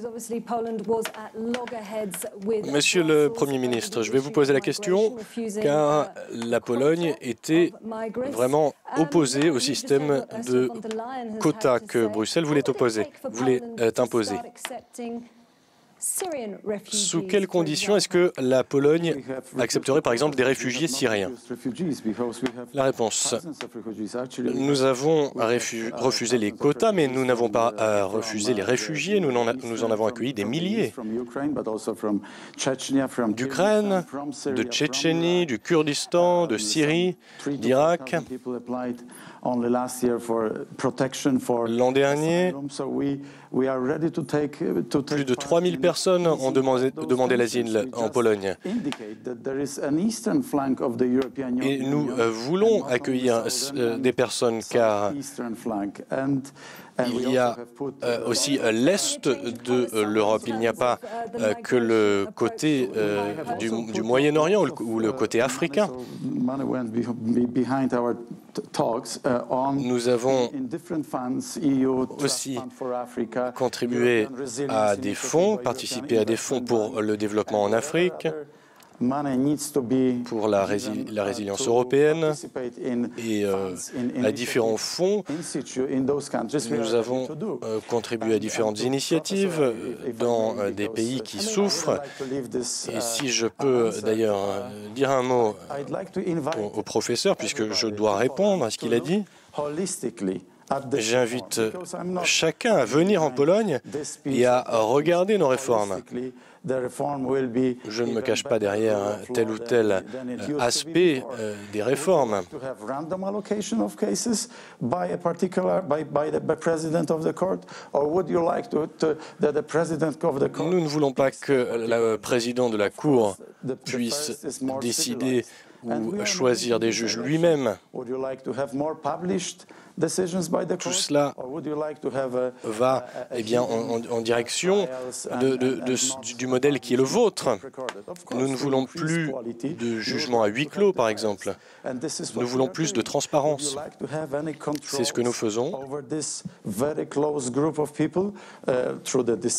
Monsieur le Premier ministre, je vais vous poser la question, car la Pologne était vraiment opposée au système de quotas que Bruxelles voulait imposer. Sous quelles conditions est-ce que la Pologne accepterait par exemple des réfugiés syriens? La réponse, nous avons refusé les quotas, mais nous n'avons pas refusé les réfugiés, nous en avons accueilli des milliers. D'Ukraine, de Tchétchénie, du Kurdistan, de Syrie, d'Irak. L'an dernier, plus de 3000 personnes ont demandé l'asile en Pologne. Et nous voulons accueillir des personnes car il y a aussi l'Est de l'Europe. Il n'y a pas que le côté du Moyen-Orient ou le côté africain. Nous avons aussi contribué à des fonds, participé à des fonds pour le développement en Afrique, pour la résilience européenne et à différents fonds. Nous avons contribué à différentes initiatives dans des pays qui souffrent. Et si je peux d'ailleurs dire un mot au professeur, puisque je dois répondre à ce qu'il a dit, j'invite chacun à venir en Pologne et à regarder nos réformes. Je ne me cache pas derrière tel ou tel aspect des réformes. Nous ne voulons pas que le président de la Cour puisse décider ou choisir des juges lui-même. Tout cela va en direction du modèle qui est le vôtre. Nous ne voulons plus de jugement à huis clos, par exemple. Nous voulons plus de transparence. C'est ce que nous faisons.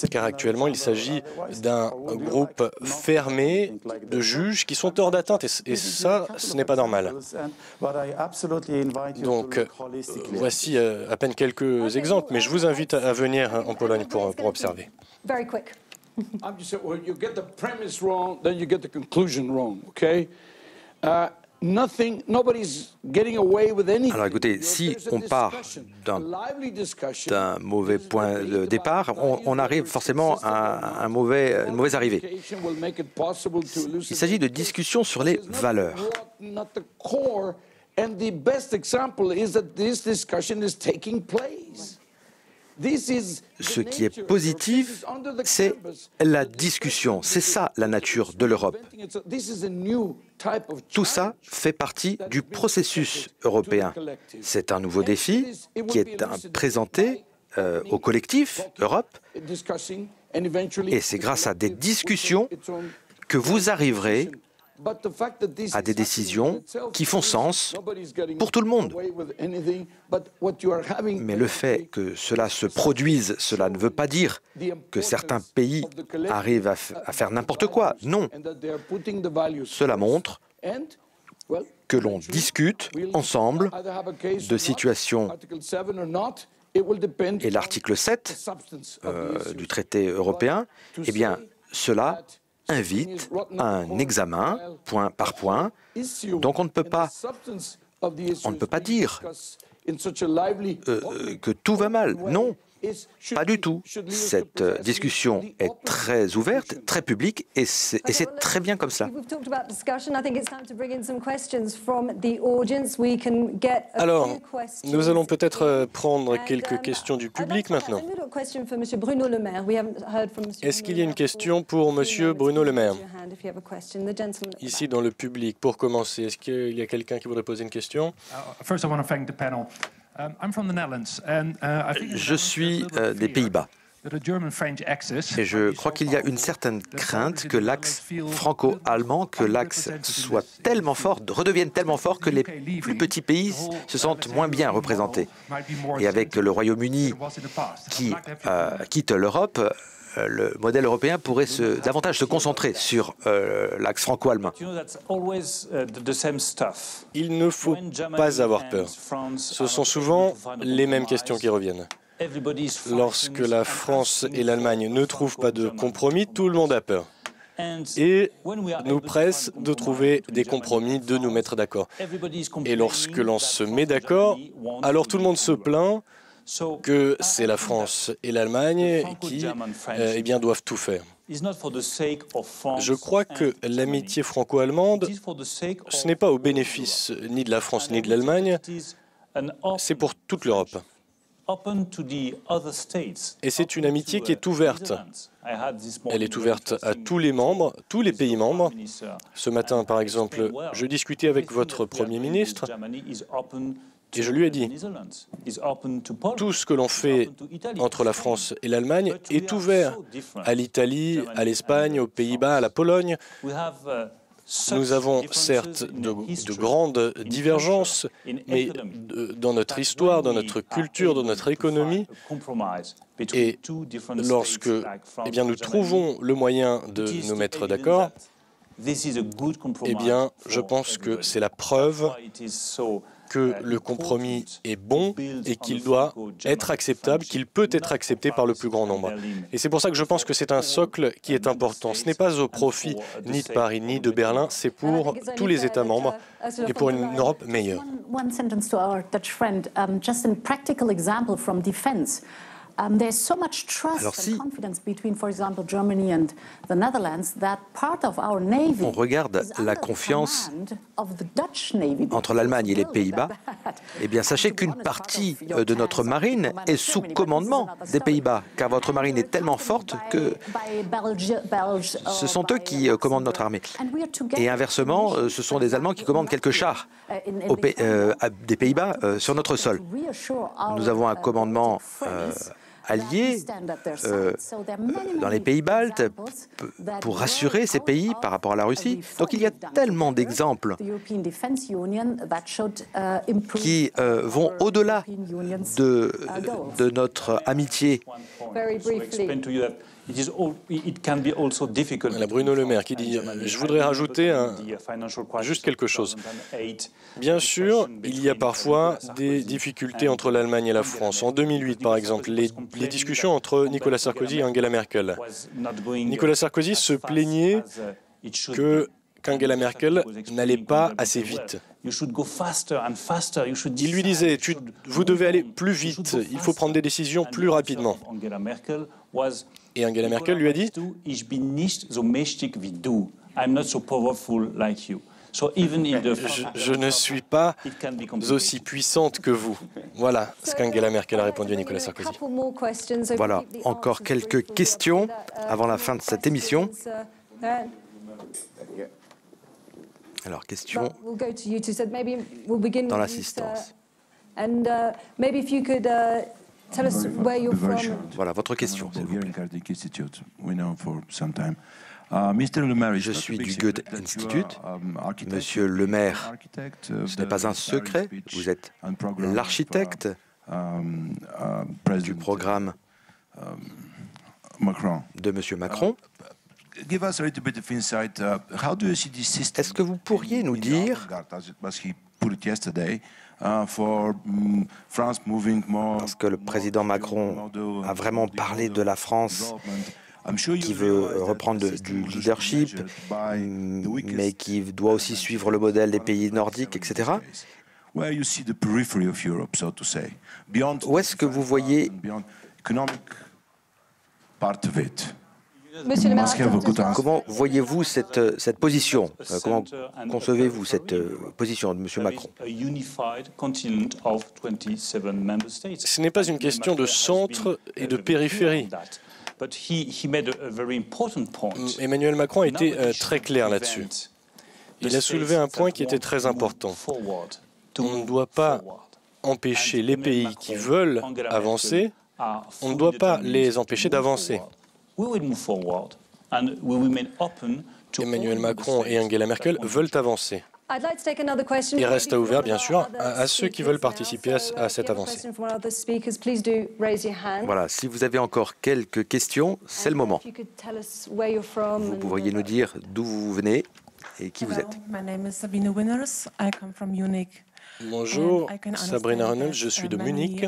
Car actuellement, il s'agit d'un groupe fermé de juges qui sont hors d'atteinte. Et ça, ce n'est pas normal. Donc, voici à peine quelques exemples, mais je vous invite à venir en Pologne pour observer. Alors écoutez, si on part d'un mauvais point de départ, on arrive forcément à une mauvaise arrivée. Il s'agit de discussions sur les valeurs. And the best example is that this discussion is taking place. Ce qui est positif, c'est la discussion. C'est ça la nature de l'Europe. Tout ça fait partie du processus européen. C'est un nouveau défi qui est présenté au collectif Europe. Et c'est grâce à des discussions que vous arriverez à des décisions qui font sens pour tout le monde. Mais le fait que cela se produise, cela ne veut pas dire que certains pays arrivent à faire n'importe quoi. Non. Cela montre que l'on discute ensemble de situations. Et l'article 7 du traité européen, eh bien, cela invite à un examen, point par point. Donc on ne peut pas dire que tout va mal. Non, pas du tout. Cette discussion est très ouverte, très publique, et c'est très bien comme ça. Alors, nous allons peut-être prendre quelques questions du public maintenant. Est-ce qu'il y a une question pour M. Bruno Le Maire? Ici, dans le public, pour commencer, est-ce qu'il y a quelqu'un qui voudrait poser une question? Je suis des Pays-Bas et je crois qu'il y a une certaine crainte que l'axe franco-allemand, que l'axe soit tellement fort, redevienne tellement fort que les plus petits pays se sentent moins bien représentés. Et avec le Royaume-Uni qui quitte l'Europe, le modèle européen pourrait davantage se concentrer sur l'axe franco-allemand. Il ne faut pas avoir peur. Ce sont souvent les mêmes questions qui reviennent. Lorsque la France et l'Allemagne ne trouvent pas de compromis, tout le monde a peur. Et nous presse de trouver des compromis, de nous mettre d'accord. Et lorsque l'on se met d'accord, alors tout le monde se plaint que c'est la France et l'Allemagne qui doivent tout faire. Je crois que l'amitié franco-allemande, ce n'est pas au bénéfice ni de la France ni de l'Allemagne, c'est pour toute l'Europe. Et c'est une amitié qui est ouverte. Elle est ouverte à tous les membres, tous les pays membres. Ce matin, par exemple, je discutais avec votre Premier ministre et je lui ai dit, tout ce que l'on fait entre la France et l'Allemagne est ouvert à l'Italie, à l'Espagne, aux Pays-Bas, à la Pologne. Nous avons certes de grandes divergences, mais dans notre histoire, dans notre culture, dans notre économie. Et lorsque nous trouvons le moyen de nous mettre d'accord, je pense que c'est la preuve que le compromis est bon et qu'il doit être acceptable, qu'il peut être accepté par le plus grand nombre. Et c'est pour ça que je pense que c'est un socle qui est important. Ce n'est pas au profit ni de Paris ni de Berlin, c'est pour tous les États membres et pour une Europe meilleure. One sentence to our Dutch friend, just a practical example from defense. There's so much trust and confidence between, for example, Germany and the Netherlands that part of our navy on regarde la confiance entre l'Allemagne et les Pays-Bas, eh bien sachez qu'une partie de notre marine est sous commandement des Pays-Bas, car votre marine est tellement forte que ce sont eux qui commandent notre armée. Et inversement, ce sont des Allemands qui commandent quelques chars des Pays-Bas sur notre sol. Nous avons un commandement alliés dans les pays baltes pour rassurer ces pays par rapport à la Russie. Donc il y a tellement d'exemples qui vont au-delà de notre amitié. Bruno Le Maire qui dit « Je voudrais rajouter juste quelque chose. Bien sûr, il y a parfois des difficultés entre l'Allemagne et la France. En 2008, par exemple, les discussions entre Nicolas Sarkozy et Angela Merkel. Nicolas Sarkozy se plaignait qu'Angela Merkel n'allait pas assez vite. Il lui disait « Vous devez aller plus vite, il faut prendre des décisions plus rapidement. » Et Angela Merkel lui a dit « Je ne suis pas aussi puissante que vous. » Voilà ce qu'Angela Merkel a répondu à Nicolas Sarkozy. Voilà, encore quelques questions avant la fin de cette émission. Alors, question dans l'assistance. Voilà, votre question, s'il vous plaît. Je suis du Goethe Institute. Monsieur Le Maire, ce n'est pas un secret, vous êtes l'architecte du programme de Monsieur Macron. Est-ce que vous pourriez nous dire, parce que le président Macron a vraiment parlé de la France qui veut reprendre du leadership, mais qui doit aussi suivre le modèle des pays nordiques, etc. Où est-ce que vous voyez comment voyez-vous cette position? Comment concevez-vous cette position de M. Macron? Ce n'est pas une question de centre et de périphérie. Emmanuel Macron a été très clair là-dessus. Il a soulevé un point qui était très important. On ne doit pas empêcher les pays qui veulent avancer, on ne doit pas les empêcher d'avancer. Emmanuel Macron et Angela Merkel veulent avancer. Il reste ouvert, bien sûr, à ceux qui veulent participer à cette avancée. Voilà, si vous avez encore quelques questions, c'est le moment. Vous pourriez nous dire d'où vous venez et qui vous êtes. Bonjour, Sabrina Reynolds, je suis de Munich.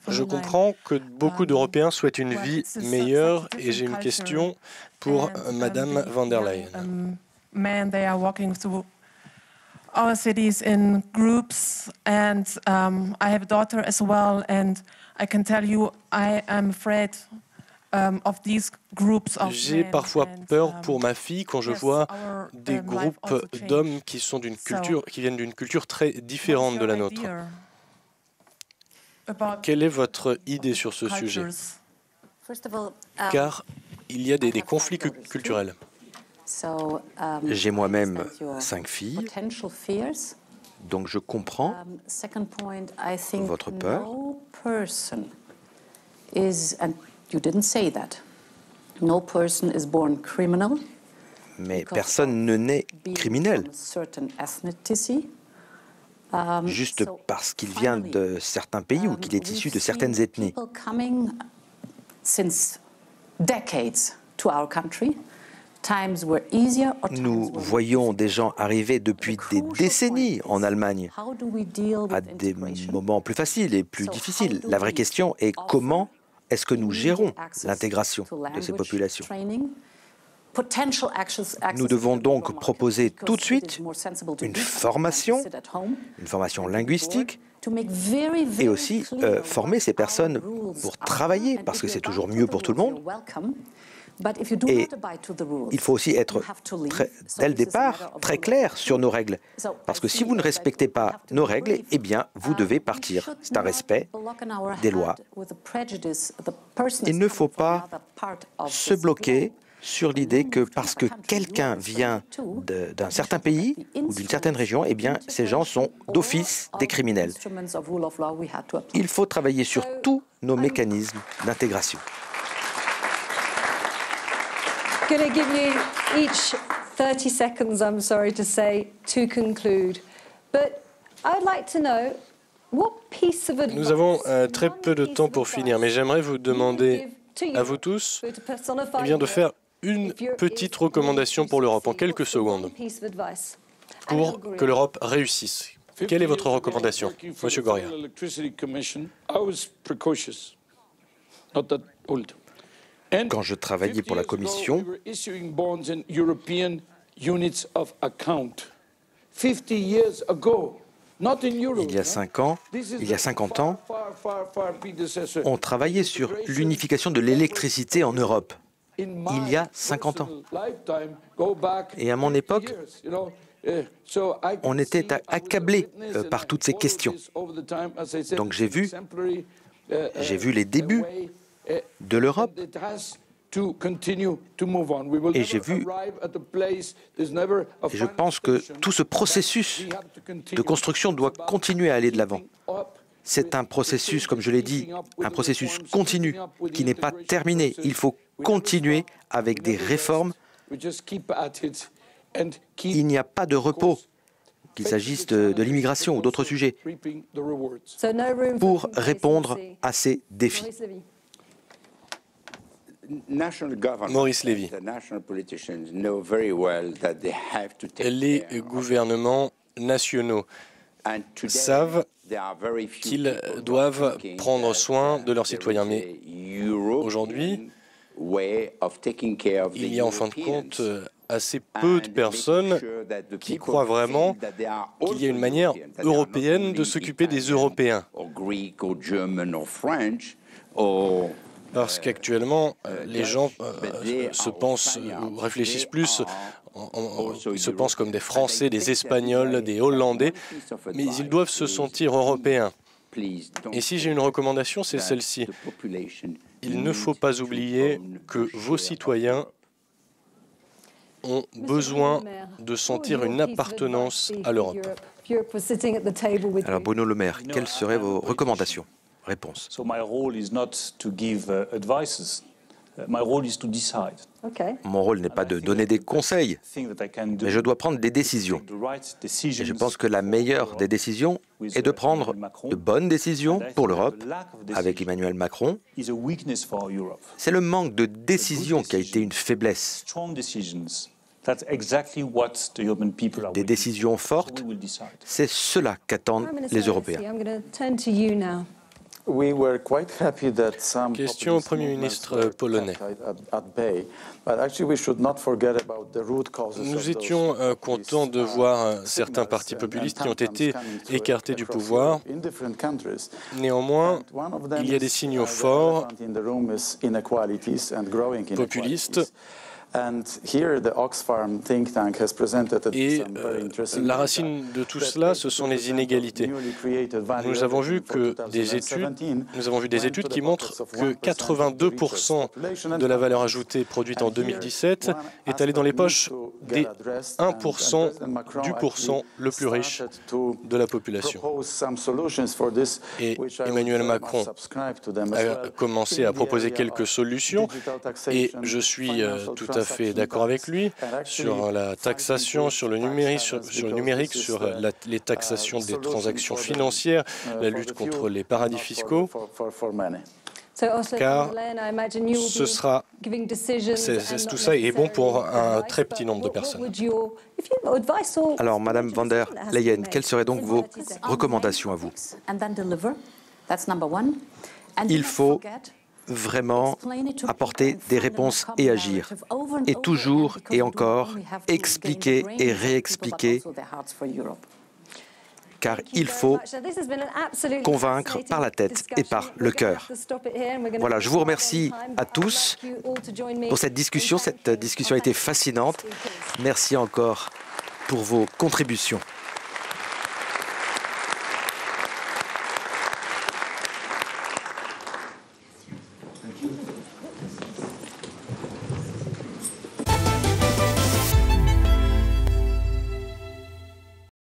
Je comprends que beaucoup d'Européens souhaitent une vie meilleure et j'ai une question pour Madame von der Leyen. They are walking through our cities in groups, and I have a daughter as well, and I can tell you I am afraid J'ai parfois peur pour ma fille quand je vois des groupes d'hommes qui viennent d'une culture très différente de la nôtre. Quelle est votre idée sur ce sujet? Car il y a des conflits culturels. J'ai moi-même 5 filles, donc je comprends votre peur. Mais personne ne naît criminel. Juste parce qu'il vient de certains pays ou qu'il est issu de certaines ethnies. Nous voyons des gens arriver depuis des décennies en Allemagne à des moments plus faciles et plus difficiles. La vraie question est comment est-ce que nous gérons l'intégration de ces populations? Nous devons donc proposer tout de suite une formation linguistique et aussi former ces personnes pour travailler, parce que c'est toujours mieux pour tout le monde. Et il faut aussi être, dès le départ, très clair sur nos règles. Parce que si vous ne respectez pas nos règles, eh bien, vous devez partir. C'est un respect des lois. Il ne faut pas se bloquer sur l'idée que parce que quelqu'un vient d'un certain pays ou d'une certaine région, eh bien, ces gens sont d'office des criminels. Il faut travailler sur tous nos mécanismes d'intégration. I'm going to give you each 30 seconds, I'm sorry to say, to conclude. But I'd like to know what piece of advice. Nous avons très peu de temps pour finir, mais j'aimerais vous demander à vous tous de faire une petite recommandation pour l'Europe en quelques secondes pour que l'Europe réussisse. Quelle est votre recommandation, Monsieur Goria? Quand je travaillais pour la Commission, il y a 50 ans, on travaillait sur l'unification de l'électricité en Europe. Il y a 50 ans. Et à mon époque, on était accablé par toutes ces questions. Donc j'ai vu les débuts de l'Europe et je pense que tout ce processus de construction doit continuer à aller de l'avant. C'est un processus, comme je l'ai dit, un processus continu qui n'est pas terminé. Il faut continuer avec des réformes. Il n'y a pas de repos, qu'il s'agisse de l'immigration ou d'autres sujets, pour répondre à ces défis. Maurice Lévy. Les gouvernements nationaux savent qu'ils doivent prendre soin de leurs citoyens. Mais aujourd'hui, il y a en fin de compte assez peu de personnes qui croient vraiment qu'il y a une manière européenne de s'occuper des Européens. Parce qu'actuellement, les gens se pensent ou réfléchissent plus, se pensent comme des Français, des Espagnols, des Hollandais, mais ils doivent se sentir européens. Et si j'ai une recommandation, c'est celle-ci. Il ne faut pas oublier que vos citoyens ont besoin de sentir une appartenance à l'Europe. Alors Bruno Le Maire, quelles seraient vos recommandations? Réponse. Mon rôle n'est pas de donner des conseils, mais je dois prendre des décisions. Et je pense que la meilleure des décisions est de prendre de bonnes décisions pour l'Europe avec Emmanuel Macron. C'est le manque de décisions qui a été une faiblesse. Des décisions fortes, c'est cela qu'attendent les Européens. Question au Premier ministre polonais. Nous étions contents de voir certains partis populistes qui ont été écartés du pouvoir. Néanmoins, il y a des signaux forts populistes. Et la racine de tout cela, ce sont les inégalités. Nous avons vu des études qui montrent que 82% de la valeur ajoutée produite en 2017 est allée dans les poches des 1% du pourcent le plus riche de la population. Et Emmanuel Macron a commencé à proposer quelques solutions et je suis tout à fait d'accord avec lui sur la taxation, sur le numérique, sur les taxations des transactions financières, la lutte contre les paradis fiscaux, car tout ça est bon pour un très petit nombre de personnes. Alors, Madame von der Leyen, quelles seraient donc vos recommandations à vous? Il faut vraiment apporter des réponses et agir. Et toujours et encore expliquer et réexpliquer, car il faut convaincre par la tête et par le cœur. Voilà, je vous remercie à tous pour cette discussion. Cette discussion a été fascinante. Merci encore pour vos contributions.